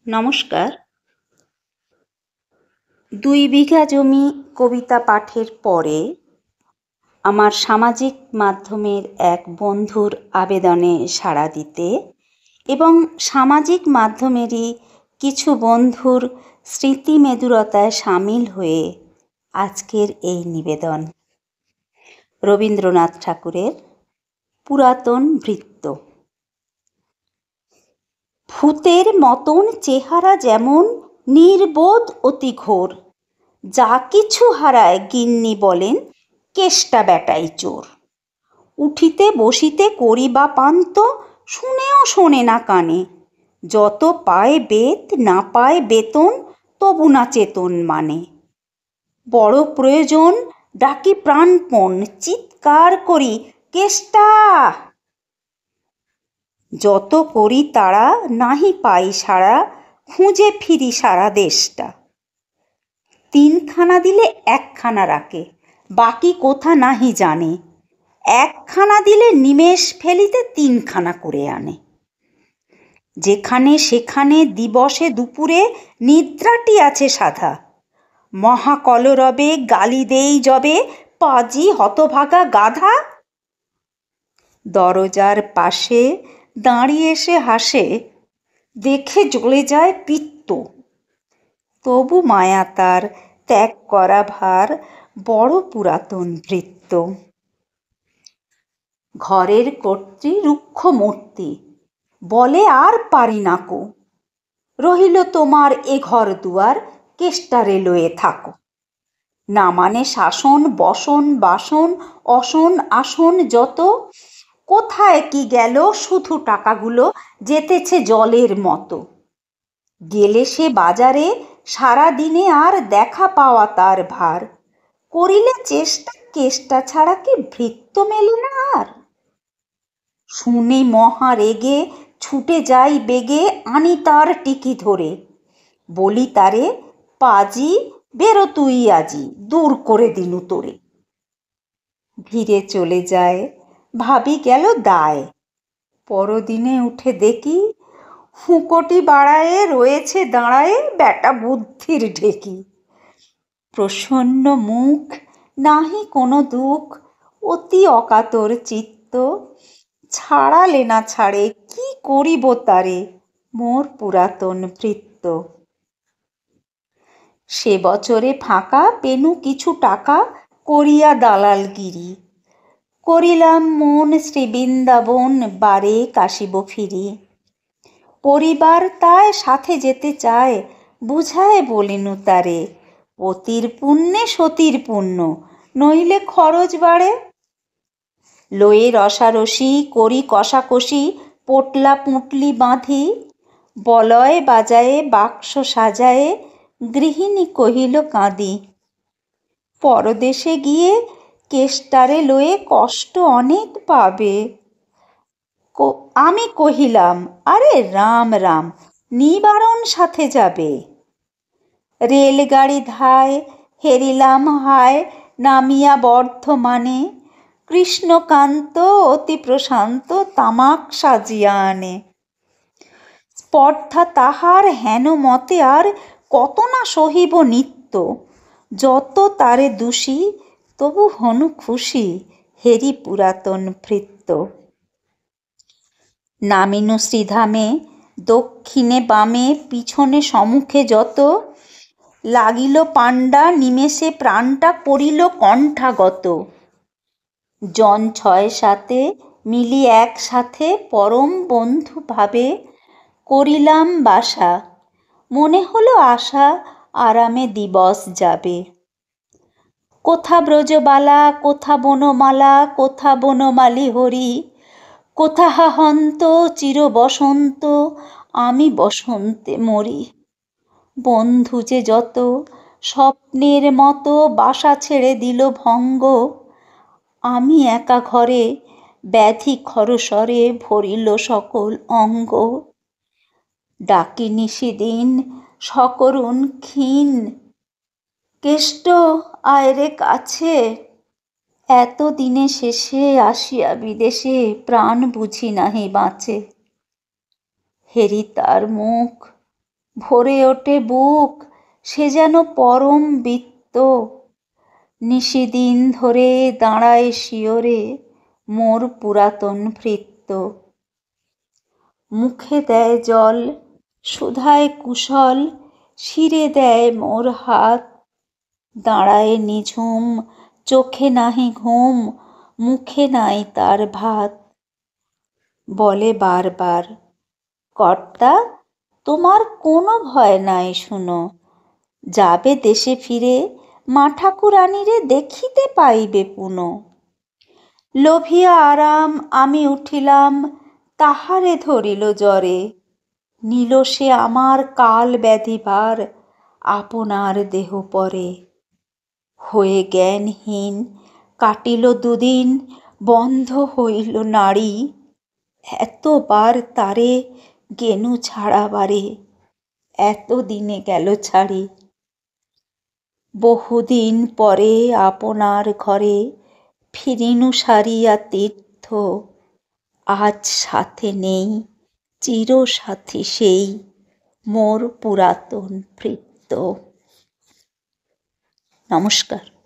নমস্কার। ২ বিঘা জমি কবিতা পাঠের পরে আমার সামাজিক মাধ্যমের এক বন্ধুর আবেদনে সাড়া দিতে এবং সামাজিক মাধ্যমেরই কিছু বন্ধুর স্মৃতিমেদুরতায় সামিল হয়ে আজকের এই নিবেদন। রবীন্দ্রনাথ ঠাকুরের পুরাতন ভৃত্য। ভূতের মতন চেহারা যেমন নির্বোধ অতি ঘোর, যা কিছু হারায় গিন্নি বলেন কেষ্টা বেটাই চোর। উঠিতে বসিতে করিবা পান্ত, শুনেও শোনে না কানে। যত পায় বেত না পায় বেতন, তবু না চেতন মানে। বড় প্রয়োজন ডাকি প্রাণপণ, চিৎকার করি কেষ্টা। যত করি তারা নাহি পাই সারা, খুঁজে ফিরি সারা দেশটা। ৩ খানা দিলে ১ খানা রাখে, বাকি কোথা নাহি জানে। ১ খানা দিলে নিমেষ ফেলিতে ৩ খানা করে আনে। যেখানে সেখানে দিবসে দুপুরে নিদ্রাটি আছে সাধা। মহাকলরবে গালি দেই যবে, পাজি হতভাগা গাধা। দরজার পাশে দাঁড়িয়ে সে হাসে, দেখে জ্বলে যায় পিত্ত। তবু মায়া তার ত্যাগ করা ভার, বড় পুরাতন ভৃত্য। ঘরের কর্ত্রী রুক্ষ মূর্তি, বলে আর পারি নাকো। রহিল তোমার এ ঘর দুয়ার, কেষ্টারে লয়ে থাকো। না মানে শাসন বসন বাসন অসন আসন যত, কোথায় কি গেল শুধু টাকাগুলো, যেতেছে জলের মতো। গেলে সে বাজারে সারা দিনে আর দেখা পাওয়া তার ভার। করিলে চেষ্টা কেষ্টা ছাড়া কি ভৃত্য মেলে না আর। শুনে মহা রেগে ছুটে যাই বেগে, আনি তার টিকি ধরে। বলি তারে পাজি বেরো তুই আজি, দূর করে দিনু তোরে। ধীরে চলে যায়, ভাবি গেল দায়। পরদিনে উঠে দেখি, হুঁকোটি বাড়ায়ে রয়েছে দাঁড়ায়ে বেটা বুদ্ধির ঢেকি। প্রসন্ন মুখ, নাহি কোনো দুঃখ, অতি অকাতর চিত্ত। ছাড়ালে না ছাড়ে, কি করিব তারে, মোর পুরাতন ভৃত্য। সে বছরে ফাঁকা পেনু কিছু টাকা, করিয়া দালালগিরি। করিলাম মন শ্রীবৃন্দাবন, বারে কাশিব ফিরি। পরিবার তাই সাথে যেতে চায়, বুঝায় বলিনু তারে, পতির পুণ্যে সতীর পুণ্য, নইলে খরচ বাড়ে। লয়ে রসারসি করি কষাকষি, পোটলা পুঁটলি বাঁধি। বলয় বাজায়ে বাক্স সাজায়ে, গৃহিণী কহিল কাঁদি। পরদেশে গিয়ে কেষ্টারে লয়ে কষ্ট অনেক পাবে। আমি কহিলাম আরে রাম রাম, নিবারণ সাথে যাবে। রেলগাড়ি ধায় হেরিলাম হায়, নামিয়া বর্ধমানে। কৃষ্ণকান্ত অতি প্রশান্ত, তামাক সাজিয়া আনে। স্পর্ধা তাহার হেন মতে আর, কত না সহিব নিত্য। যত তারে দোষী, তবু হনু খুশি, হেরি পুরাতন ভৃত্য। নামিনু শ্রীধামে, দক্ষিণে বামে পিছনে সম্মুখে যত। লাগিল পাণ্ডা নিমেষে প্রাণটা পড়িল কণ্ঠাগত। জন ৬-৭ মিলি একসাথে পরম বন্ধু ভাবে, করিলাম বাসা। মনে হলো আশা আরামে দিবস যাবে। কোথা ব্রজবালা কোথা বনমালা, কোথা বনমালী হরি। কোথা হাহন্ত চির বসন্ত, আমি বসন্তে মরি। বন্ধু যে যত স্বপ্নের মতো, বাসা ছেড়ে দিল ভঙ্গ। আমি একা ঘরে ব্যাধি খরস্বরে, ভরিল সকল অঙ্গ। ডাকি নিশিদিন সকরুণ ক্ষীণ, কেষ্ট আয় রে কাছে। এত দিনে শেষে আসিয়া বিদেশে, প্রাণ বুঝি নাহি বাঁচে। হেরি তার মুখ, ভরে ওঠে বুক, সে যেন পরম বৃত্ত। নিশিদিন ধরে দাঁড়ায় শিয়রে মোর পুরাতন ভৃত্য। মুখে দেয় জল, সুধায় কুশল, শিরে দেয় মোর হাত। দাঁড়ায় নিঝুম, চোখে নাহি ঘুম, মুখে নাই তার ভাত। বলে বারবার, কর্তা তোমার কোনো ভয় নাই শুনো, যাবে দেশে ফিরে, মা ঠাকুরানীরে দেখিতে পাইবে পুনঃ। লোভিয়া আরাম আমি উঠিলাম, তাহারে ধরিল জ্বরে, নিল সে আমার কাল ব্যাধি ভার, আপনার দেহ পরে। হয়ে জ্ঞানহীন কাটিল দুদিন, বন্ধ হইল নাড়ি, এতবার তারে গেনু ছাড়াবারে, এতদিনে গেল ছাড়ি। বহুদিন পরে আপনার ঘরে ফিরিনু সারিয়া তীর্থ, আজ সাথে নেই চিরসাথী সেই মোর পুরাতন ভৃত্য। নমস্কার।